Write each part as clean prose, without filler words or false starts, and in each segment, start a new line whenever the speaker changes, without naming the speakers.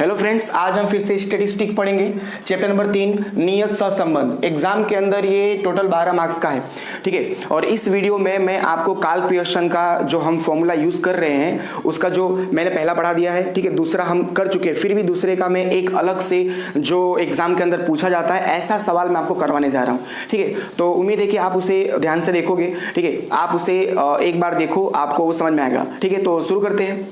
Hello friends, आज हम फिर से स्टैटिस्टिक पढ़ेंगे। चैप्टर नंबर 3 नियत सहसंबंध। एग्जाम के अंदर ये टोटल 12 मार्क्स का है, ठीक है। और इस वीडियो में मैं आपको कार्ल पियर्सन का जो हम फॉर्मूला यूज कर रहे हैं उसका जो मैंने पहला पढ़ा दिया है, ठीक है। दूसरा हम कर चुके हैं, फिर भी दूसरे का मैं एक अलग से जो एग्जाम के अंदर पूछा जाता है ऐसा सवाल मैं आपको करवाने जा रहा हूँ, ठीक है। तो उम्मीद है कि आप उसे ध्यान से देखोगे, ठीक है। आप उसे एक बार देखो, आपको वो समझ में आएगा, ठीक है। तो शुरू करते हैं।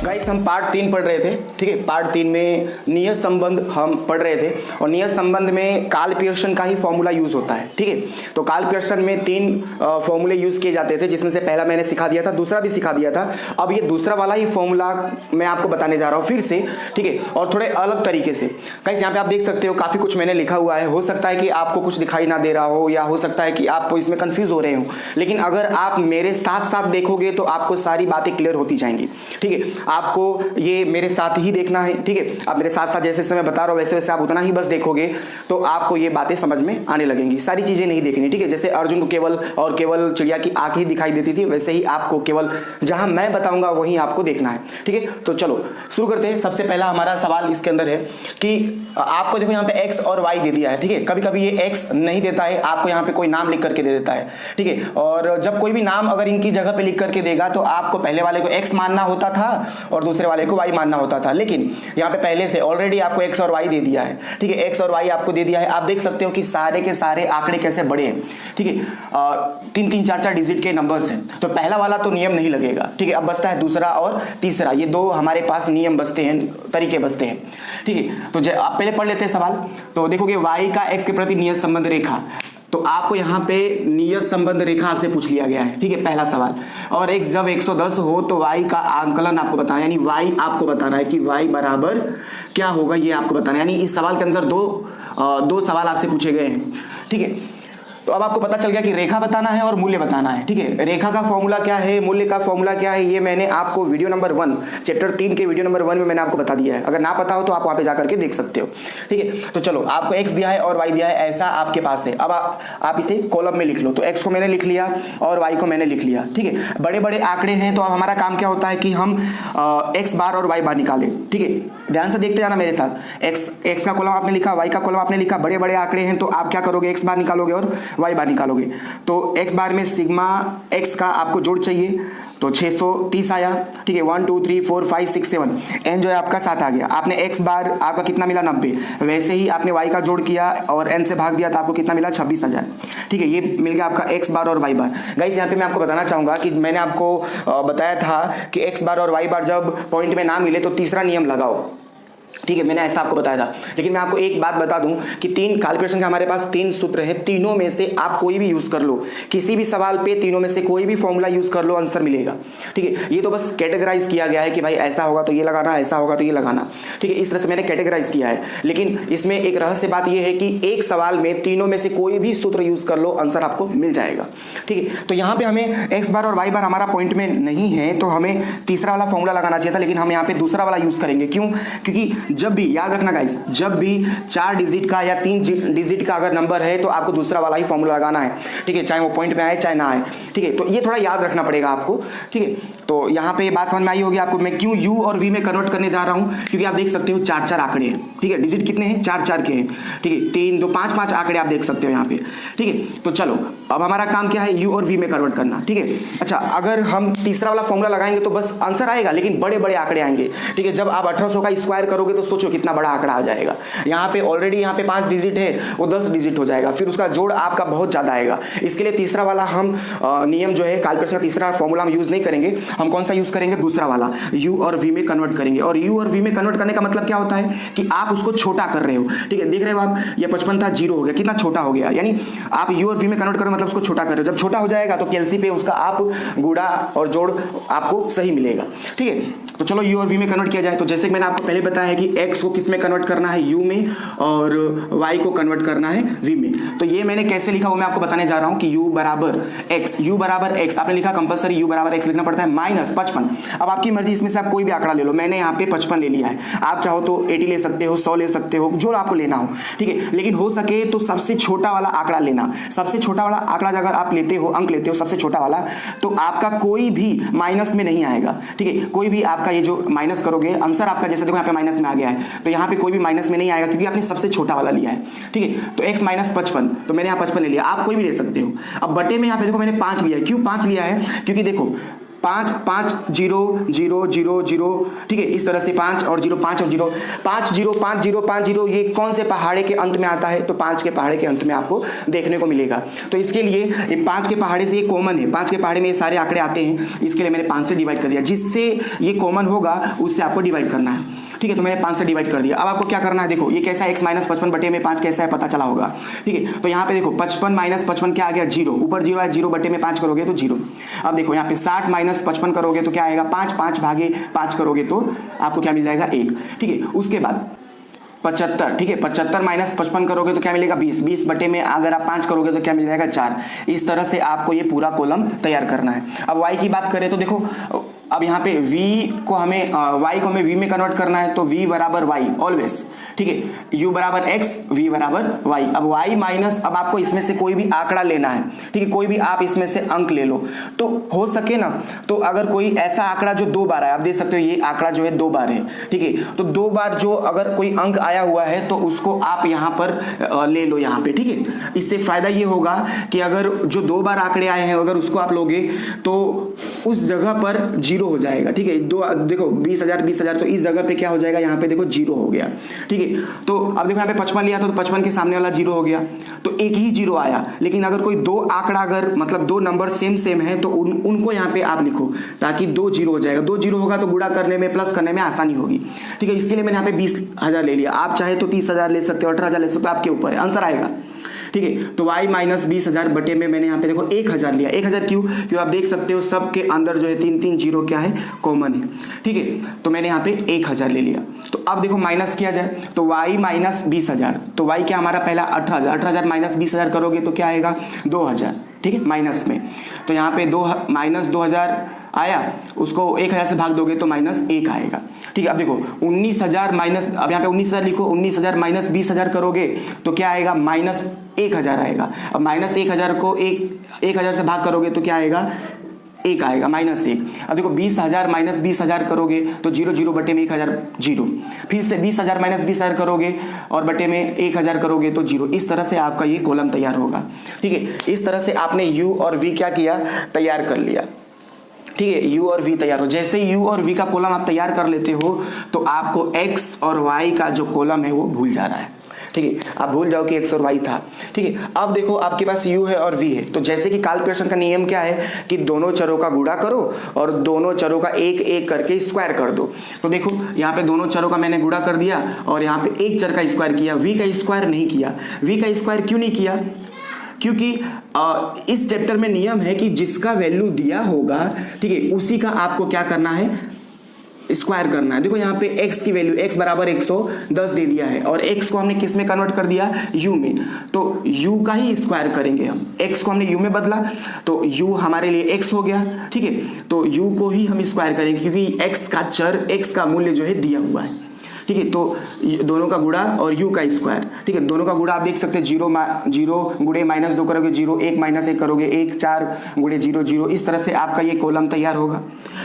गाइस, हम पार्ट 3 पढ़ रहे थे, ठीक है। पार्ट 3 में नियत संबंध हम पढ़ रहे थे और नियत संबंध में कार्ल पियर्सन का ही फॉर्मूला यूज होता है, ठीक है। तो कार्ल पियर्सन में 3 फॉर्मूले यूज किए जाते थे, जिसमें से पहला मैंने सिखा दिया था, दूसरा भी सिखा दिया था। अब ये दूसरा वाला ही फॉर्मूला मैं आपको बताने जा रहा हूँ फिर से, ठीक है, और थोड़े अलग तरीके से। गाइस, यहाँ पे आप देख सकते हो काफी कुछ मैंने लिखा हुआ है। हो सकता है कि आपको कुछ दिखाई ना दे रहा हो, या हो सकता है कि आप इसमें कंफ्यूज हो रहे हो, लेकिन अगर आप मेरे साथ साथ देखोगे तो आपको सारी बातें क्लियर होती जाएंगी, ठीक है। आपको ये मेरे साथ ही देखना है, ठीक है। आप मेरे साथ साथ जैसे मैं बता रहा हूँ वैसे वैसे आप उतना ही बस देखोगे तो आपको ये बातें समझ में आने लगेंगी। सारी चीजें नहीं देखनी, ठीक है। जैसे अर्जुन को केवल और केवल चिड़िया की आंख ही दिखाई देती थी, वैसे ही आपको केवल जहां मैं बताऊंगा वहीं आपको देखना है, ठीक है। तो चलो शुरू करते हैं। सबसे पहला हमारा सवाल इसके अंदर है कि आपको देखो यहाँ पे एक्स और वाई दे दिया है, ठीक है। कभी कभी ये एक्स नहीं देता है, आपको यहाँ पे कोई नाम लिख करके दे देता है, ठीक है। और जब कोई भी नाम अगर इनकी जगह पे लिख करके देगा तो आपको पहले वाले को एक्स मानना होता था और दूसरे वाले को वाई मानना होता था, लेकिन यहाँ पे पहले से ऑलरेडी आपको एक्स और वाई दे दिया है, ठीक है। एक्स और वाई आपको दे दिया है। आप देख सकते हो कि सारे के सारे आंकड़े कैसे बड़े हैं, ठीक है। 3-3, 4-4 डिजिट के नंबर्स हैं, तो पहला वाला तो नियम नहीं लगेगा, ठीक है। अब बचता है दूसरा और तीसरा, ये दो हमारे पास नियम बचते हैं, तरीके बचते हैं, ठीक है। तो आप पहले पढ़ लेते हैं सवाल। तो देखोगे वाई का एक्स के प्रति नियत संबंध रेखा, तो आपको यहाँ पे नियत संबंध रेखा आपसे पूछ लिया गया है, ठीक है, पहला सवाल। और x जब 110 हो तो y का आंकलन आपको बताना है, यानी y आपको बताना है कि y बराबर क्या होगा, ये आपको बताना है। यानी इस सवाल के अंदर दो सवाल आपसे पूछे गए हैं, ठीक है। तो अब आपको पता चल गया कि रेखा बताना है और मूल्य बताना है, ठीक है। रेखा का फॉर्मूला क्या है, मूल्य का फॉर्मूला क्या है, ये मैंने आपको वीडियो नंबर 1 चैप्टर 3 के वीडियो नंबर 1 में मैंने आपको बता दिया है। अगर ना पता हो तो आप वहां पे जाकर के देख सकते हो, ठीक है। तो चलो, आपको x दिया है और y दिया है, ऐसा आपके पास है। अब आप इसे कॉलम में लिख लो। तो x को मैंने लिख लिया और y को मैंने लिख लिया, ठीक है। बड़े बड़े आंकड़े हैं तो अब हमारा काम क्या होता है कि हम x बार और y बार निकालें, ठीक है। ध्यान से देखते जाना मेरे साथ। x का कॉलम आपने लिखा, y का कॉलम आपने लिखा। बड़े बड़े आंकड़े हैं तो आप क्या करोगे, x बार निकालोगे और y बार निकालोगे। तो x बार में सिग्मा x का आपको जोड़ चाहिए, तो 630 आया, ठीक है। 1 2 3 4 5 6 7 n जो है आपका 7 आ गया। आपने x बार आपका कितना मिला, 90। वैसे ही आपने y का जोड़ किया और n से भाग दिया तो आपको कितना मिला, 26,000, ठीक है। ये मिल गया आपका x बार और y बार। गाइस, यहाँ पे मैं आपको बताना चाहूंगा कि मैंने आपको बताया था कि x बार और y बार जब पॉइंट में ना मिले तो तीसरा नियम लगाओ, ठीक है। मैंने ऐसा आपको बताया था। लेकिन मैं आपको एक बात बता दूं कि कार्ल पियर्सन के हमारे पास 3 सूत्र हैं, तीनों में से आप कोई भी यूज कर लो, किसी भी सवाल पे तीनों में से कोई भी फॉर्मूला यूज कर लो, आंसर मिलेगा, ठीक है। ये तो बस कैटेगराइज किया गया है कि भाई ऐसा होगा तो ये लगाना, ऐसा होगा तो ये लगाना, ठीक है। इस तरह से मैंने कैटेगराइज किया है। लेकिन इसमें एक रहस्य बात यह है कि एक सवाल में तीनों में से कोई भी सूत्र यूज कर लो, आंसर आपको मिल जाएगा, ठीक है। तो यहाँ पे हमें एक्स बार और वाई बार हमारा पॉइंट में नहीं है तो हमें तीसरा वाला फॉर्मूला लगाना चाहिए था, लेकिन हम यहाँ पे दूसरा वाला यूज करेंगे। क्यों? क्योंकि जब भी, याद रखना गाइस, जब भी 4 डिजिट का या 3 डिजिट का अगर नंबर है तो आपको दूसरा वाला ही फॉर्मूला लगाना है, ठीक है, चाहे वो पॉइंट में आए चाहे ना आए, ठीक है। तो ये थोड़ा याद रखना पड़ेगा आपको, ठीक है। तो यहाँ पे ये बात समझ में आई होगी आपको मैं क्यों u और v में कन्वर्ट करने जा रहा हूँ, क्योंकि आप देख सकते हो 4-4 आंकड़े हैं, ठीक है। डिजिट कितने हैं, 4-4 के हैं, ठीक है। 3 2 5-5 आंकड़े आप देख सकते हो यहाँ पे, ठीक है। तो चलो, अब हमारा काम क्या है, u और v में कन्वर्ट करना, ठीक है। अच्छा, अगर हम तीसरा वाला फॉर्मूला लगाएंगे तो बस आंसर आएगा, लेकिन बड़े बड़े आंकड़े आएंगे, ठीक है। जब आप 1800 का स्क्वायर करोगे तो सोचो कितना बड़ा आंकड़ा आ जाएगा। यहाँ पे ऑलरेडी यहाँ पे 5 डिजिट है, वो 10 डिजिट हो जाएगा, फिर उसका जोड़ आपका बहुत ज्यादा आएगा। इसके लिए तीसरा वाला हम नियम जो है, कार्ल पियर्सन का तीसरा फॉर्मूला हम यूज नहीं करेंगे। हम कौन सा यूज करेंगे, दूसरा वाला, u और v में कन्वर्ट करेंगे। और u और v में कन्वर्ट करने का मतलब क्या होता है कि आप उसको छोटा कर रहे हो, ठीक है। देख रहे हो आप, ये 55 था, 0 हो गया, कितना छोटा हो गया। यानी आप u और v में कन्वर्ट करो मतलब उसको छोटा कर रहे हो। जब छोटा हो जाएगा तो कैलसी पे उसका आप गुणा और जोड़ आपको सही मिलेगा, ठीक है। तो चलो u और v में कन्वर्ट किया जाए। तो जैसे मैंने आपको पहले बताया है कि x को किस में कन्वर्ट करना है, u में, और y को कन्वर्ट करना है v में। तो ये मैंने कैसे लिखा वो मैं आपको बताने जा रहा हूं कि u बराबर x आपने लिखा कंपलसरी u बराबर x लिखना पड़ता है माइनस 55। अब आपकी मर्जी, इसमें से आप कोई भी आंकड़ा ले लो, मैंने यहाँ पे 55 ले लिया है, आप चाहो तो 80 ले सकते हो, 100 ले सकते हो, जो आपको लेना हो, ठीक है। लेकिन हो सके तो सबसे छोटा वाला आंकड़ा लेना। सबसे छोटा वाला आंकड़ा अगर आप लेते हो, अंक लेते हो सबसे छोटा वाला, तो आपका कोई भी माइनस में नहीं आएगा, ठीक है। कोई भी आपका ये जो माइनस करोगे आंसर आपका, जैसे देखो यहाँ पे माइनस में आ गया है, तो यहाँ पे कोई भी माइनस में नहीं आएगा क्योंकि आपने सबसे छोटा वाला लिया है, ठीक है। तो x माइनस 55, तो मैंने यहाँ 55 ले लिया, आप कोई भी ले सकते हो। अब बटे में यहाँ पे देखो मैंने 5 लिया है। क्यों 5 लिया है? क्योंकि देखो 5 5 0 0 0 0, ठीक है, इस तरह से 5 और 0 5 और 0 5 0 5 0 5 0, ये कौन से पहाड़े के अंत में आता है? तो 5 के पहाड़े के अंत में आपको देखने को मिलेगा। तो इसके लिए ये 5 के पहाड़े से ये कॉमन है, 5 के पहाड़े में ये सारे आंकड़े आते हैं, इसके लिए मैंने 5 से डिवाइड कर दिया, जिससे ये कॉमन होगा उससे आपको डिवाइड करना है, ठीक है। तो मैंने 5 से डिवाइड कर दिया। अब आपको क्या करना है, देखो ये कैसा है, x माइनस 55 बटे में 5 कैसा है पता चला होगा, ठीक है। तो यहाँ पे देखो 55 माइनस 55 क्या आ गया, 0, ऊपर 0 है, 0 बटे में 5 करोगे तो 0। अब देखो यहाँ पे 60 माइनस 55 करोगे तो क्या आएगा, 5, 5 भागे 5 करोगे तो आपको क्या मिल जाएगा, 1, ठीक है। उसके बाद 75, ठीक है, 75 माइनस 55 करोगे तो क्या मिलेगा, 20, 20 बटे में अगर आप 5 करोगे तो क्या मिल जाएगा, 4। इस तरह से आपको ये पूरा कॉलम तैयार करना है। अब y की बात करें तो देखो अब यहाँ पे v को हमें y को हमें v में कन्वर्ट करना है, तो v बराबर y ऑलवेज, ठीक है, u बराबर x, v बराबर y। अब y माइनस, अब आपको इसमें से कोई भी आंकड़ा लेना है, ठीक है, कोई भी आप इसमें से अंक ले लो। तो हो सके ना, तो अगर कोई ऐसा आंकड़ा जो 2 बार है, आप देख सकते हो ये आंकड़ा जो है 2 बार है, ठीक है, तो 2 बार जो अगर कोई अंक आया हुआ है तो उसको आप यहाँ पर ले लो यहाँ पे, ठीक है। इससे फायदा ये होगा कि अगर जो 2 बार आंकड़े आए हैं अगर उसको आप लोगे तो उस जगह पर 0 हो जाएगा, ठीक है। देखो 20,000 तो इस जगह पे क्या हो जाएगा, यहाँ पे देखो 0 हो गया, ठीक है। तो अब देखो यहाँ पे 55 लिया तो 55 के सामने वाला 0 हो गया, तो एक ही 0 आया। लेकिन अगर कोई 2 आंकड़ा, अगर मतलब 2 नंबर सेम है तो उनको यहाँ पे आप लिखो, ताकि 2 0 हो जाएगा। 2 0 होगा तो गुणा करने में, प्लस करने में आसानी होगी, ठीक है। इसके लिए मैंने यहाँ पे 20,000 ले लिया, आप चाहे तो 30,000 ले सकते हो, 18,000 ले सकते हो, आपके ऊपर है, आंसर आएगा, ठीक है। तो y माइनस 20,000 बटे में मैंने यहाँ पे देखो 1,000 लिया। 1,000 क्यों आप देख सकते हो सबके अंदर जो है 3 0 क्या है, कॉमन है, ठीक है। तो मैंने यहाँ पे 1,000 ले लिया। तो अब देखो माइनस किया जाए तो y माइनस 20,000, तो y क्या हमारा पहला 18,000, 18,000 माइनस 20,000 करोगे तो क्या आएगा, 2,000, ठीक है, माइनस में। तो यहाँ पे माइनस 2,000 आया, उसको 1,000 से भाग दोगे तो माइनस 1 आएगा, ठीक है। अब देखो 19,000 माइनस, अब यहाँ पे 19,000 लिखो, 19,000 माइनस 20,000 करोगे तो क्या आएगा, माइनस 1,000 आएगा। अब माइनस 1,000 को 1,000 से भाग करोगे तो क्या आएगा, 1 आएगा, माइनस 1। अब देखो 20,000 माइनस 20,000 करोगे तो 0 0 बटे में 1,000 0, फिर से 20,000 माइनस 20,000 करोगे और बटे में 1,000 करोगे तो 0। इस तरह से आपका ये कॉलम तैयार होगा, ठीक है। इस तरह से आपने u और v क्या किया, तैयार कर लिया, ठीक है। u और v तैयार हो, जैसे u और v का कॉलम आप तैयार कर लेते हो तो आपको x और y का जो कॉलम है वो भूल जा रहा है, ठीक है। आप भूल जाओ कि x और y था, ठीक है। अब देखो आपके पास u है और v है, तो जैसे कि कार्ल पियर्सन का नियम क्या है कि दोनों चरों का गुणा करो और दोनों चरों का एक एक करके स्क्वायर कर दो। तो देखो यहाँ पे दोनों चरों का मैंने गुणा कर दिया और यहाँ पे एक चर का स्क्वायर किया, v का स्क्वायर नहीं किया। v का स्क्वायर क्यों नहीं किया, क्योंकि इस चैप्टर में नियम है कि जिसका वैल्यू दिया होगा, ठीक है, उसी का आपको क्या करना है, स्क्वायर करना है। देखो यहाँ पे x की वैल्यू x बराबर 110 दे दिया है और x को हमने किस में कन्वर्ट कर दिया, u में, तो u का ही स्क्वायर करेंगे हम। x को हमने u में बदला तो u हमारे लिए x हो गया, ठीक है। तो u को ही हम स्क्वायर करेंगे क्योंकि x का चर, x का मूल्य जो है दिया हुआ है, ठीक है। तो दोनों का गुणा और u का स्क्वायर, ठीक है। दोनों का गुणा आप देख सकते हैं, 0 गुणे माइनस 2 करोगे 0, 1 माइनस 1 करोगे 1, 4 गुणे 0 0। इस तरह से आपका ये कॉलम तैयार होगा,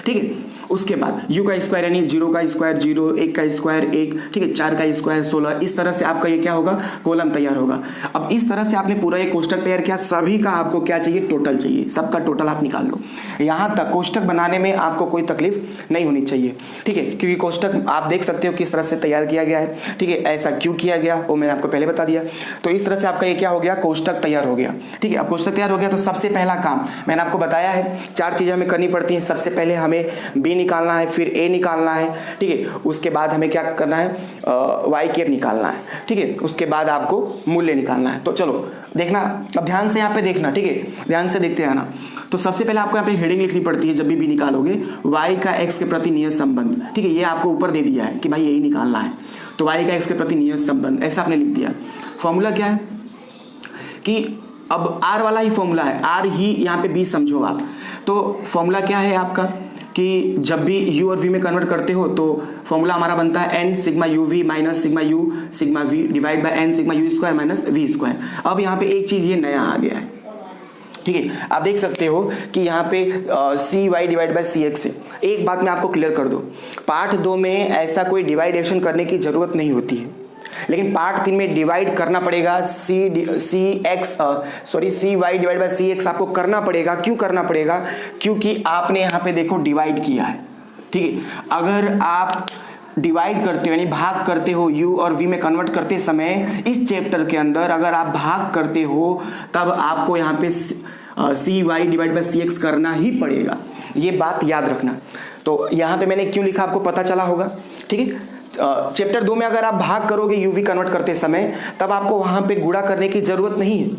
ठीक है। उसके बाद u का स्क्वायर यानी 0 का स्क्वायर 0, 1 का स्क्वायर 1, ठीक है, 4 का स्क्वायर 16। इस तरह से आपका ये क्या होगा, कॉलम तैयार होगा। अब इस तरह से आपने पूरा ये कोष्टक तैयार किया, सभी का आपको क्या चाहिए, टोटल चाहिए, सबका टोटल आप निकाल लो। यहाँ तक कोष्टक बनाने में आपको कोई तकलीफ नहीं होनी चाहिए, ठीक है, क्योंकि कोष्टक आप देख सकते हो किस तरह से तैयार किया गया है, ठीक है। ऐसा क्यों किया गया वो मैंने आपको पहले बता दिया। तो इस तरह से आपका ये क्या हो गया, कोष्टक तैयार हो गया, ठीक है। अब कोष्टक तैयार हो गया तो सबसे पहला काम मैंने आपको बताया है, 4 चीजें हमें करनी पड़ती हैं। सबसे पहले हमें b निकालना है, फिर a निकालना है, ठीक है। उसके बाद हमें क्या करना है, y कैप निकालना है, ठीक है। उसके बाद आपको मूल्य निकालना है। तो चलो देखना, अब ध्यान से यहाँ पे देखना, ठीक है, ध्यान से देखते रहना। तो सबसे पहले आपको यहाँ पे हेडिंग लिखनी पड़ती है जब भी निकालोगे, y का x के प्रति नियत संबंध, ठीक है। ये आपको ऊपर दे दिया है कि भाई यही निकालना है, तो y का x के प्रति नियत संबंध, ऐसा आपने लिख दिया। फॉर्मूला क्या है कि अब r वाला ही फॉर्मूला है, r ही यहाँ पे b समझो आप। तो फॉर्मूला क्या है आपका कि जब भी u और v में कन्वर्ट करते हो तो फॉर्मूला हमारा बनता है n sigma u v minus sigma u sigma v divide by n sigma u square minus v square. अब यहाँ पे एक चीज़ ये नया आ गया है, ठीक है, आप देख सकते हो कि यहाँ पे C Y divide by C X है। एक बात मैं आपको क्लियर कर दूँ, पार्ट 2 में ऐसा कोई डिवाइडेशन करने की ज़रूरत नहीं होती है, लेकिन पार्ट 3 में डिवाइड करना पड़ेगा। C Y divide by C X आपको करना पड़ेगा। क्यों करना पड़ेगा? क्योंकि आपने यहाँ पे देखो डिवाइड किया है, ठीक है। अगर आप डिवाइड करते हो यानी भाग करते हो u और v में कन्वर्ट करते समय, इस चैप्टर के अंदर अगर आप भाग करते हो तब आपको यहाँ पे C Y divide by C X करना ही पड़ेगा, ये बात याद रखना। तो यहाँ पे मैंने क्यों लिखा आपको पता चला होगा, ठीक है। चैप्टर 2 में अगर आप भाग करोगे u v कन्वर्ट करते समय तब आपको वहाँ पे गुणा करने की जरूरत नहीं है,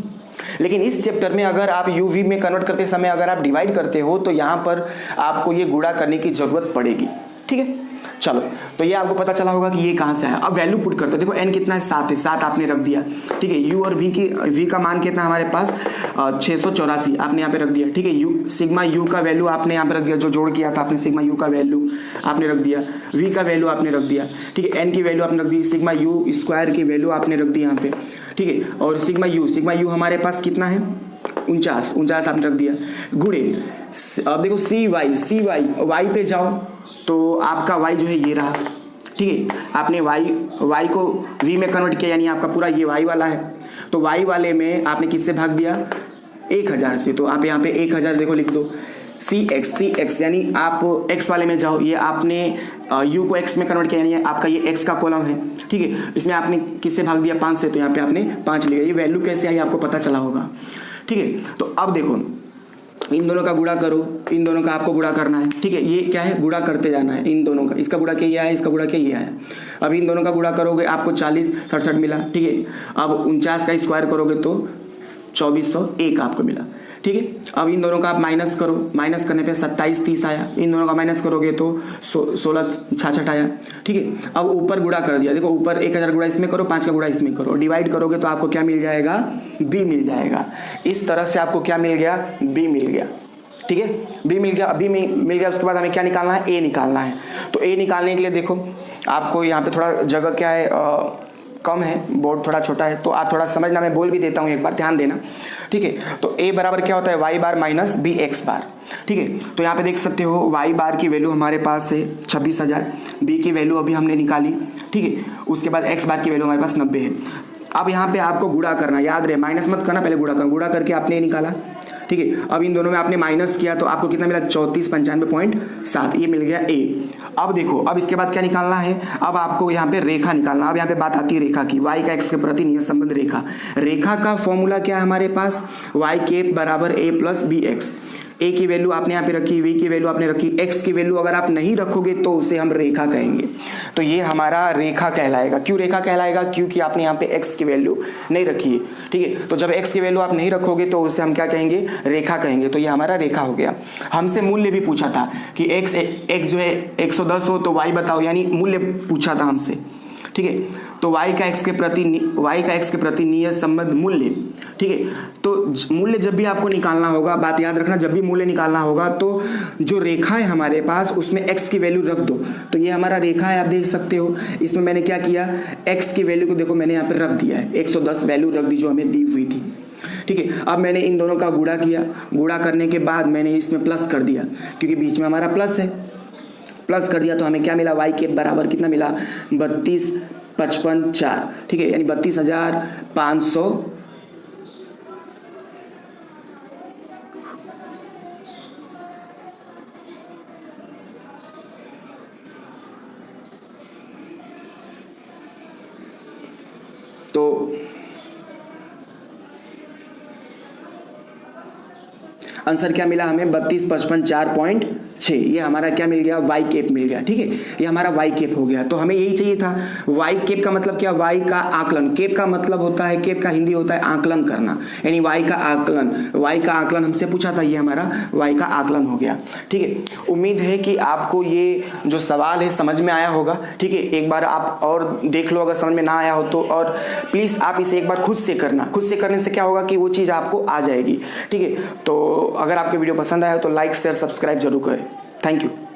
लेकिन इस चैप्टर में अगर आप u v में कन्वर्ट करते समय अगर आप डिवाइड करते हो तो यहाँ पर आपको ये गुणा करने की जरूरत पड़ेगी, ठीक है। चलो, तो ये आपको पता चला होगा कि ये कहाँ से आया। अब वैल्यू पुट करते हो, देखो n कितना है 7 है, 7 आपने रख दिया, ठीक है। u और v का मान कितना हमारे पास 684 आपने यहाँ पे रख दिया, ठीक है। u सिग्मा u का वैल्यू आपने यहाँ पे रख दिया, जो जोड़ किया था आपने सिग्मा u का वैल्यू आपने रख दिया, v का वैल्यू आपने रख दिया, ठीक है। n की वैल्यू आपने रख दी, सिग्मा u स्क्वायर की वैल्यू आपने रख दी यहाँ पे, ठीक है। और सिग्मा u हमारे पास कितना है 49 आपने रख दिया, गुणे अब देखो सी वाई पे जाओ तो आपका y जो है ये रहा, ठीक है। आपने y को v में कन्वर्ट किया यानी आपका पूरा ये y वाला है, तो y वाले में आपने किससे भाग दिया 1000 से, तो आप यहाँ पे 1000 देखो लिख दो। सी एक्स यानी आप x वाले में जाओ, ये आपने u को x में कन्वर्ट किया यानी आपका ये x का कॉलम है, ठीक है। इसमें आपने किससे भाग दिया 5 से, तो यहाँ पे आपने 5 लिया। ये वैल्यू कैसे आई आपको पता चला होगा, ठीक है। तो अब देखो इन दोनों का गुणा करो, इन दोनों का आपको गुणा करना है, ठीक है। ये क्या है, गुणा करते जाना है इन दोनों का, इसका गुणा क्या ये आया, इसका गुणा क्या ये आया। अब इन दोनों का गुणा करोगे आपको 40 67 मिला, ठीक है। अब 49 का स्क्वायर करोगे तो 2401 आपको मिला, ठीक है। अब इन दोनों का आप माइनस करो, माइनस करने पे 27 30 आया। इन दोनों का माइनस करोगे तो 16 66 आया, ठीक है। अब ऊपर गुणा कर दिया, देखो ऊपर 1000 गुणा इसमें करो, 5 का गुणा इसमें करो, डिवाइड करोगे तो आपको क्या मिल जाएगा b मिल जाएगा। इस तरह से आपको क्या मिल गया b मिल गया, ठीक है। b मिल गया, b मिल गया। उसके बाद हमें क्या निकालना है, a निकालना है। तो a निकालने के लिए देखो आपको यहाँ पे थोड़ा जगह क्या है कम है, बोर्ड थोड़ा छोटा है, तो आप थोड़ा समझना, मैं बोल भी देता हूँ एक बार ध्यान देना, ठीक है। तो a बराबर क्या होता है y बार माइनस बी एक्स बार, ठीक है। तो यहाँ पे देख सकते हो y बार की वैल्यू हमारे पास है 26,000, b की वैल्यू अभी हमने निकाली, ठीक है। उसके बाद x बार की वैल्यू हमारे पास 90 है। अब यहाँ पे आपको गुणा करना, याद रहे माइनस मत करना, पहले गुणा करना, गुणा करके आपने ये निकाला, ठीक है। अब इन दोनों में आपने माइनस किया तो आपको कितना मिला 3495.7, ये मिल गया a। अब देखो अब इसके बाद क्या निकालना है, अब आपको यहाँ पे रेखा निकालना। अब यहाँ पे बात आती है रेखा की, y का x के प्रति नियत संबंध रेखा। रेखा का फॉर्मूला क्या है हमारे पास, y कैप बराबर a plus b x. a की वैल्यू आपने यहाँ पे रखी, v की वैल्यू आपने रखी, x की वैल्यू अगर आप नहीं रखोगे तो उसे हम रेखा कहेंगे। तो ये हमारा रेखा कहलाएगा। क्यों रेखा कहलाएगा, क्योंकि आपने यहाँ पे x की वैल्यू नहीं रखी है, ठीक है। तो जब x की वैल्यू आप नहीं रखोगे तो उसे हम क्या कहेंगे, रेखा कहेंगे। तो ये हमारा रेखा हो गया। हमसे मूल्य भी पूछा था कि x जो है 110 हो तो y बताओ, यानी मूल्य पूछा था हमसे, ठीक है। तो y का x के प्रति नियत संबंध मूल्य, ठीक है। तो मूल्य जब भी आपको निकालना होगा, बात याद रखना, जब भी मूल्य निकालना होगा तो जो रेखा है हमारे पास उसमें x की वैल्यू रख दो। तो ये हमारा रेखा है, आप देख सकते हो। इसमें मैंने क्या किया, x की वैल्यू को देखो मैंने यहाँ पे रख दिया है, 110 वैल्यू रख दी जो हमें दी हुई थी, ठीक है। अब मैंने इन दोनों का गुणा किया, गुणा करने के बाद मैंने इसमें प्लस कर दिया क्योंकि बीच में हमारा प्लस है, प्लस कर दिया तो हमें क्या मिला, y के बराबर कितना मिला 32,55,4, ठीक है, यानी 32,500 तो आंसर क्या मिला हमें 32,55,4.6, 6, ये हमारा क्या मिल गया, वाई कैप मिल गया। ठीक है, ये हमारा वाई कैप हो गया। तो हमें यही चाहिए था। वाई कैप का मतलब क्या, वाई का आकलन। कैप का मतलब होता है, कैप का हिंदी होता है आकलन करना, यानी वाई का आकलन। वाई का आकलन हमसे पूछा था, ये हमारा वाई का आकलन हो गया। ठीक है, उम्मीद है कि आपको ये जो सवाल है समझ में आया होगा। ठीक है, एक बार आप और देख लो, अगर समझ में ना आया हो तो, और प्लीज़ आप इसे एक बार खुद से करना। खुद से करने से क्या होगा कि वो चीज़ आपको आ जाएगी। ठीक है, तो अगर आपको वीडियो पसंद आया हो तो लाइक शेयर सब्सक्राइब जरूर करें। Thank you.